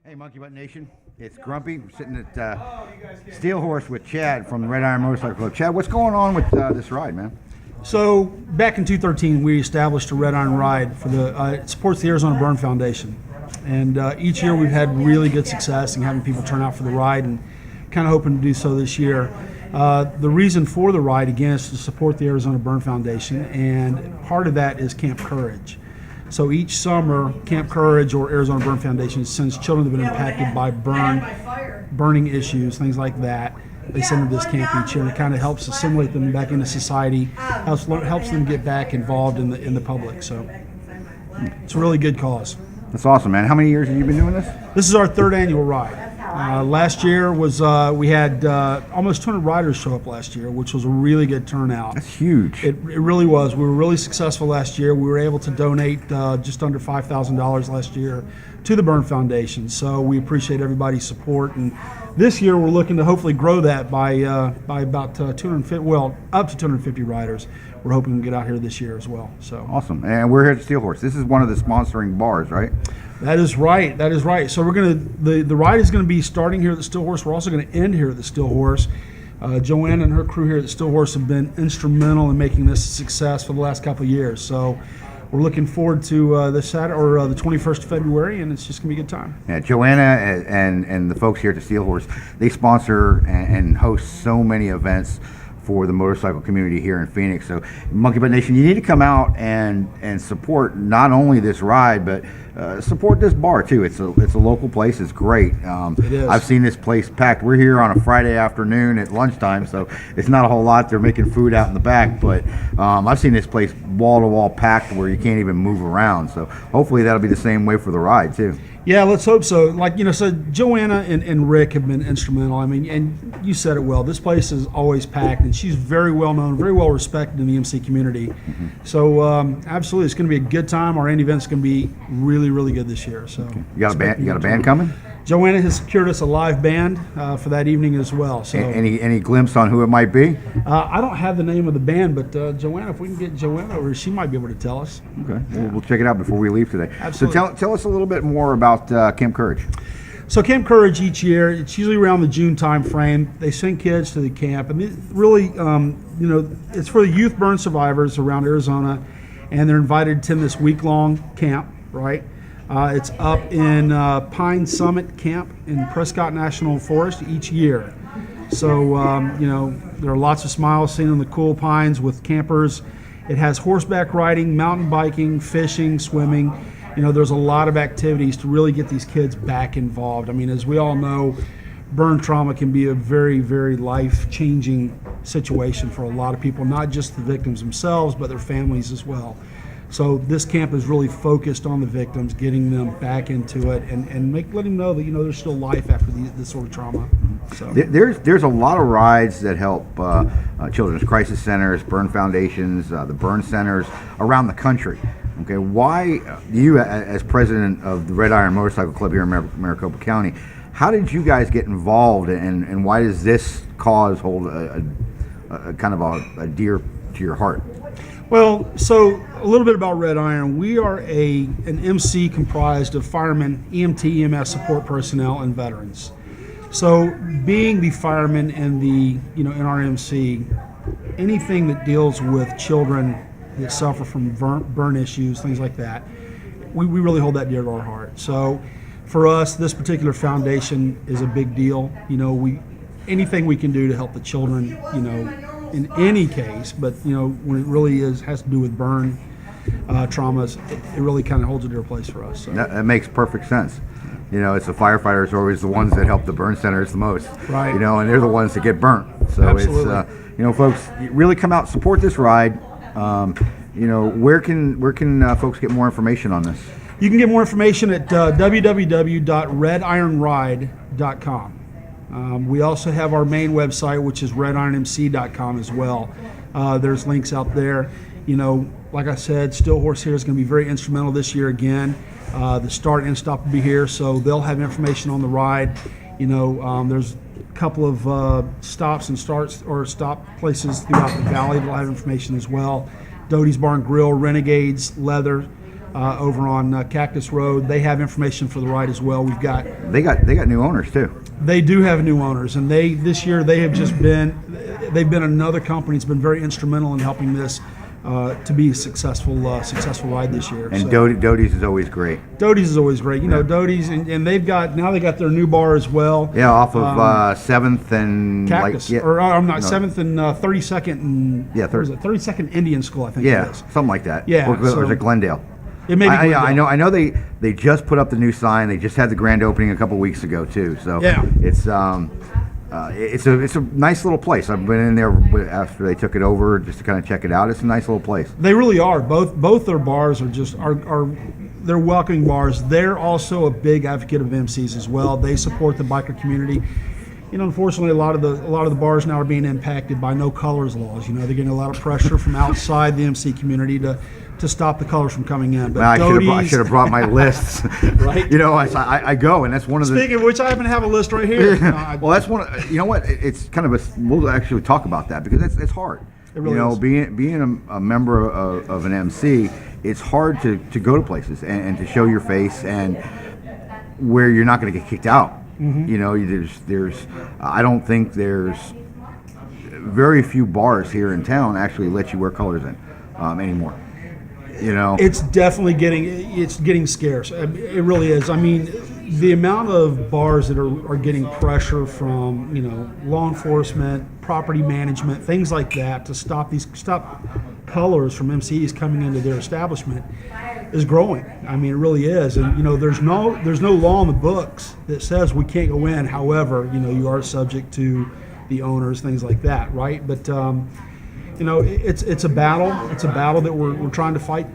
Hey, Monkey Butt Nation. It's Grumpy. We're sitting at Steel Horse with Chad from the Red Iron Motorcycle Club. Chad, what's going on with this ride, man? So back in 2013, we established a Red Iron Ride for it supports the Arizona Burn Foundation, and each year we've had really good success in having people turn out for the ride, and kind of hoping to do so this year. The reason for the ride again is to support the Arizona Burn Foundation, and part of that is Camp Courage. So each summer, Camp Courage or Arizona Burn Foundation sends children that have been impacted by burning issues, things like that. They send them to this camp each year, and it kind of helps assimilate them back into society, helps them get back involved in the public. So it's a really good cause. That's awesome, man. How many years have you been doing this? This is our third annual ride. Last year was we had almost 200 riders show up last year, which was a really good turnout. That's huge. It really was. We were really successful last year. We were able to donate just under $5,000 last year to the Burn Foundation. So we appreciate everybody's support. And this year we're looking to hopefully grow that by about 250, well, up to 250 riders. We're hoping to get out here this year as well. So awesome. And we're here at Steel Horse. This is one of the sponsoring bars, right? That is right. That is right. So we're the ride is gonna be starting here at the Steel Horse. We're also gonna end here at the Steel Horse. Joanna and her crew here at the Steel Horse have been instrumental in making this a success for the last couple of years. So we're looking forward to the Saturday or the 21st of February, and it's just gonna be a good time. Yeah, Joanna and the folks here at the Steel Horse, they sponsor and host so many events for the motorcycle community here in Phoenix. So Monkey Butt Nation, you need to come out and support not only this ride, but support this bar too. It's a local place. It's great. It is. I've seen this place packed. We're here on a Friday afternoon at lunchtime, so it's not a whole lot. They're making food out in the back, but I've seen this place wall to wall packed where you can't even move around. So hopefully that'll be the same way for the ride too. Yeah, let's hope so. Like, so Joanna and Rick have been instrumental. I mean, and you said it well. This place is always packed, and she's very well known, very well respected in the MC community. Mm-hmm. So absolutely, it's going to be a good time. Our end event's going to be really, really good this year. So you got a band? You got a band coming? Joanna has secured us a live band for that evening as well. So any glimpse on who it might be? I don't have the name of the band, but Joanna, if we can get Joanna over, she might be able to tell us. Okay, we'll check it out before we leave today. Absolutely. So tell us a little bit more about Camp Courage. So Camp Courage each year, it's usually around the June time frame. They send kids to the camp, and it really, it's for the youth burn survivors around Arizona, and they're invited to attend this week-long camp, right? It's up in Pine Summit Camp in Prescott National Forest each year. So, there are lots of smiles seen in the cool pines with campers. It has horseback riding, mountain biking, fishing, swimming. There's a lot of activities to really get these kids back involved. I mean, as we all know, burn trauma can be a very, very life-changing situation for a lot of people, not just the victims themselves, but their families as well. So this camp is really focused on the victims, getting them back into it, and letting them know that there's still life after this sort of trauma. So there's a lot of rides that help children's crisis centers, burn foundations, the burn centers around the country. Okay, why you, as president of the Red Iron Motorcycle Club here in Maricopa County, how did you guys get involved, and why does this cause hold a kind of a dear to your heart? Well, so a little bit about Red Iron. We are an MC comprised of firemen, EMT, EMS support personnel, and veterans. So being the firemen and in our MC, anything that deals with children that suffer from burn issues, things like that, we really hold that dear to our heart. So for us, this particular foundation is a big deal. Anything we can do to help the children, in any case, but when it really has to do with burn traumas, it really kind of holds a dear place for us. So. That makes perfect sense. It's the firefighters are always the ones that help the burn centers the most. Right. And they're the ones that get burnt. So absolutely. It's folks, really come out, support this ride. Where can folks get more information on this? You can get more information at www.redironride.com. We also have our main website, which is redironmc.com as well. There's links out there. Like I said, Steel Horse here is going to be very instrumental this year again. The start and stop will be here, so they'll have information on the ride. There's a couple of stops and starts or stop places throughout the valley that'll have information as well. Doty's Barn Grill, Renegades, Leather, over on Cactus Road. They have information for the ride as well. They got new owners too. They do have new owners, and this year they've been another company that's been very instrumental in helping this to be a successful ride this year. And Doty's is always great. Doty's is always great. Doty's, and they got their new bar as well. Yeah, off of 7th and Cactus, I'm not 7th and 32nd and 32nd Indian School, I think. Yeah, it is. something like that. Yeah, or is it Glendale? It may be Glendale. I know they just put up the new sign. They just had the grand opening a couple weeks ago too. So yeah, it's a nice little place. I've been in there after they took it over just to kind of check it out. It's a nice little place. They really are. Both their bars are they're welcoming bars. They're also a big advocate of MCs as well. They support the biker community. Unfortunately, a lot of the bars now are being impacted by no colors laws. They're getting a lot of pressure from outside the MC community to stop the colors from coming in. But I should have brought my lists. Right? I go, and that's one of the. Speaking of which, I happen to have a list right here. Well, that's one. You know what? It's kind of we'll actually talk about that because it's hard. It really is. Being a member of an MC, it's hard to go to places and to show your face and where you're not going to get kicked out. There's I don't think there's very few bars here in town actually let you wear colors in anymore. It's definitely getting scarce. It really is. I mean, the amount of bars that are getting pressure from law enforcement, property management, things like that to stop colors from MCs coming into their establishment is growing. I mean, it really is. And there's no law in the books that says we can't go in. However, you are subject to the owners, things like that, right? But it's a battle. It's a battle that we're trying to fight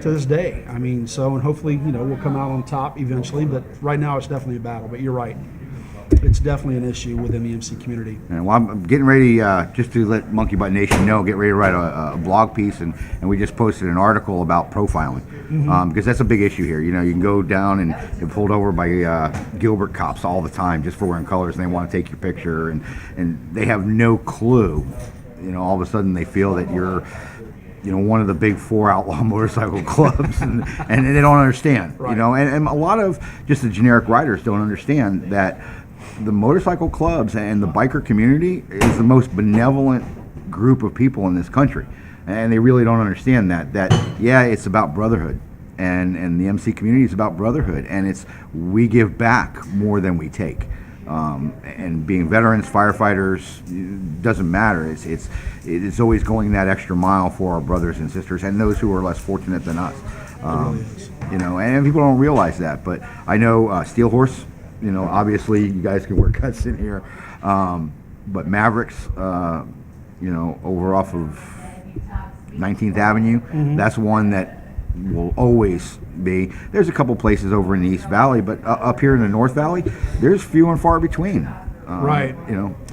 to this day. I mean, and hopefully we'll come out on top eventually. But right now it's definitely a battle. But you're right. It's definitely an issue within the MC community. And well, I'm getting ready just to let Monkey Butt Nation know, get ready to write a blog piece, and we just posted an article about profiling because that's a big issue here. You can go down and get pulled over by Gilbert cops all the time just for wearing colors, and they want to take your picture, and they have no clue. All of a sudden they feel that you're one of the big 4 outlaw motorcycle clubs, and they don't understand. Right. And a lot of just the generic riders don't understand that the motorcycle clubs and the biker community is the most benevolent group of people in this country, and they really don't understand that it's about brotherhood, and the MC community is about brotherhood, and we give back more than we take. And being veterans, firefighters, doesn't matter. It's always going that extra mile for our brothers and sisters and those who are less fortunate than us. And people don't realize that. But I know Steel Horse. Obviously you guys can wear cuts in here, but Mavericks, over off of 19th Avenue, that's one that will always be. There's a couple places over in the East Valley, but up here in the North Valley, there's few and far between. Right.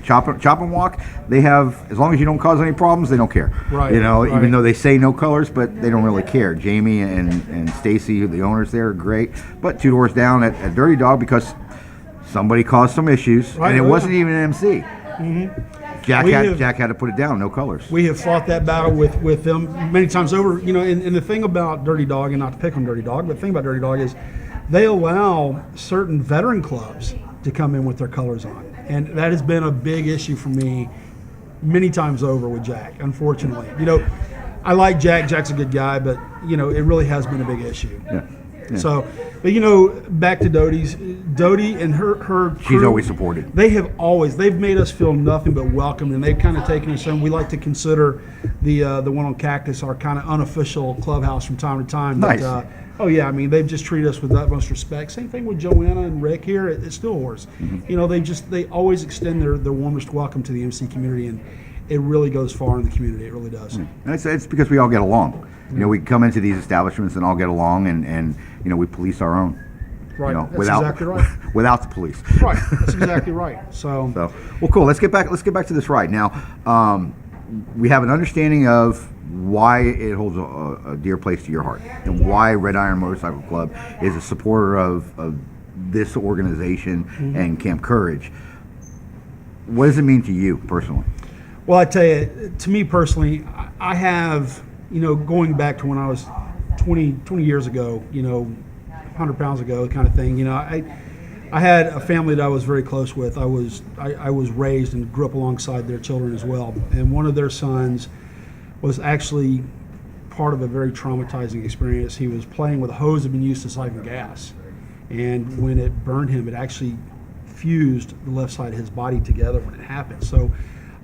Chop and walk. They have, as long as you don't cause any problems, they don't care. Right. Even though they say no colors, but they don't really care. Jamie and Stacy, the owners there, are great. But 2 doors down at Dirty Dog, because somebody caused some issues, and it wasn't even an MC. Jack had to put it down. No colors. We have fought that battle with them many times over. And the thing about Dirty Dog, and not to pick on Dirty Dog, but the thing about Dirty Dog is they allow certain veteran clubs to come in with their colors on, and that has been a big issue for me many times over with Jack. Unfortunately, I like Jack. Jack's a good guy, but it really has been a big issue. Yeah. So, but back to Doty's. Doty and her crew, she's always supported. They've made us feel nothing but welcome, and they've kind of taken us in. We like to consider the one on Cactus our kind of unofficial clubhouse from time to time. Nice. But, they've just treated us with the utmost respect. Same thing with Joanna and Rick here at Steel Horse. They always extend their warmest welcome to the MC community, and it really goes far in the community. It really does. It's because we all get along. We come into these establishments and all get along, and we police our own. Right. That's exactly right. Without the police. Right. That's exactly right. So well, cool. Let's get back to this ride now. We have an understanding of why it holds a dear place to your heart, and why Red Iron Motorcycle Club is a supporter of this organization and Camp Courage. What does it mean to you personally? Well, I tell you, to me personally, I have, going back to when I was 20 years ago, 100 pounds ago kind of thing. I had a family that I was very close with. I was raised and grew up alongside their children as well. And one of their sons was actually part of a very traumatizing experience. He was playing with a hose that had been used to siphon gas. And when it burned him, it actually fused the left side of his body together when it happened. So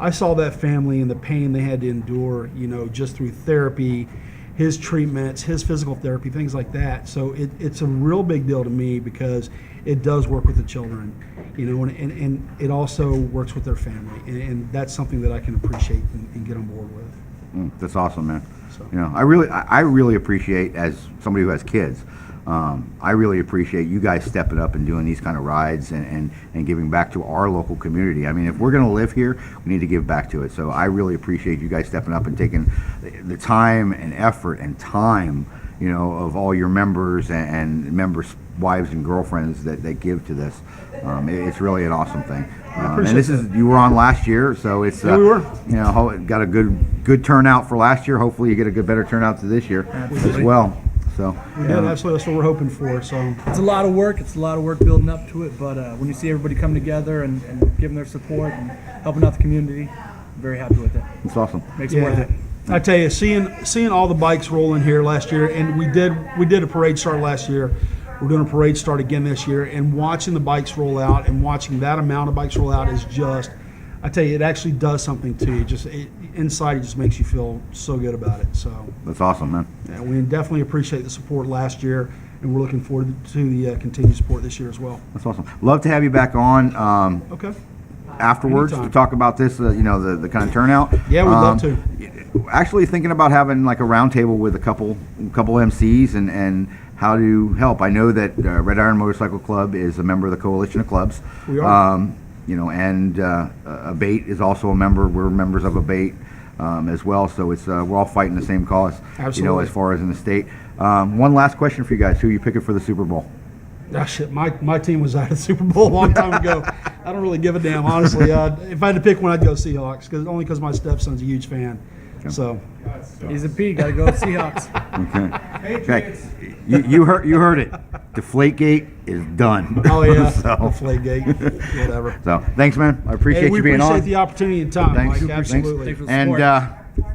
I saw that family and the pain they had to endure, just through therapy, his treatments, his physical therapy, things like that. So it's a real big deal to me because it does work with the children, and it also works with their family. And that's something that I can appreciate and get on board with. That's awesome, man. So. I really appreciate, as somebody who has kids, I really appreciate you guys stepping up and doing these kind of rides and giving back to our local community. I mean, if we're going to live here, we need to give back to it. So I really appreciate you guys stepping up and taking the time and effort and time, of all your members and members' wives and girlfriends that give to this. It's really an awesome thing. And this is, you were on last year, so it's Yeah, we were. Got a good turnout for last year. Hopefully you get a better turnout to this year as well. So We did, absolutely. That's what we're hoping for. So It's a lot of work. It's a lot of work building up to it. But when you see everybody come together and giving their support and helping out the community, I'm very happy with it. it's awesome. Makes it worth it. I tell you, seeing all the bikes rolling here last year, and we did a parade start last year. We're doing a parade start again this year, and watching the bikes roll out and watching that amount of bikes roll out is just, I tell you, it actually does something to you. Inside, it just makes you feel so good about it. So That's awesome, man. yeah, we definitely appreciate the support last year, and we're looking forward to the continued support this year as well. That's awesome. Love to have you back on Okay. afterwards Anytime. to talk about this. The kind of turnout. Yeah, we'd love to. Actually, thinking about having like a roundtable with a couple MCs and how to help. I know that Red Iron Motorcycle Club is a member of the Coalition of Clubs. We are. And Abate is also a member. We're members of Abate as well. So it's we're all fighting the same cause. Absolutely. As far as in the state. One last question for you guys: who are you picking for the Super Bowl? Ah, shit, my team was out of the Super Bowl a long time ago. I don't really give a damn, honestly. If I had to pick one, I'd go Seahawks, because my stepson's a huge fan. So He's a P. Got to go with Seahawks. Okay. You heard it. Deflategate is done. oh yeah, So- Deflategate, whatever. So thanks, man. I appreciate Hey, we you being appreciate on. the opportunity and time, Thanks. Mike. Thanks. Absolutely. Thanks for the And support.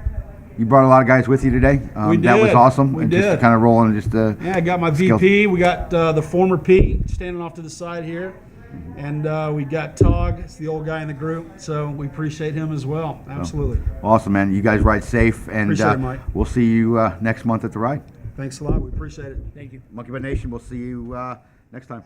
you brought a lot of guys with you today. We That was did. awesome. We and just did. kind of rolling, just Yeah, I got my Skills. VP. We got the former P standing off to the side here. And we got Tog. It's the old guy in the group. So we appreciate him as well. Absolutely. awesome, man. You guys ride safe, and Appreciate it, Mike. we'll see you next month at the ride. Thanks a lot. We appreciate it. Thank you. Monkey Butt Nation. We'll see you next time.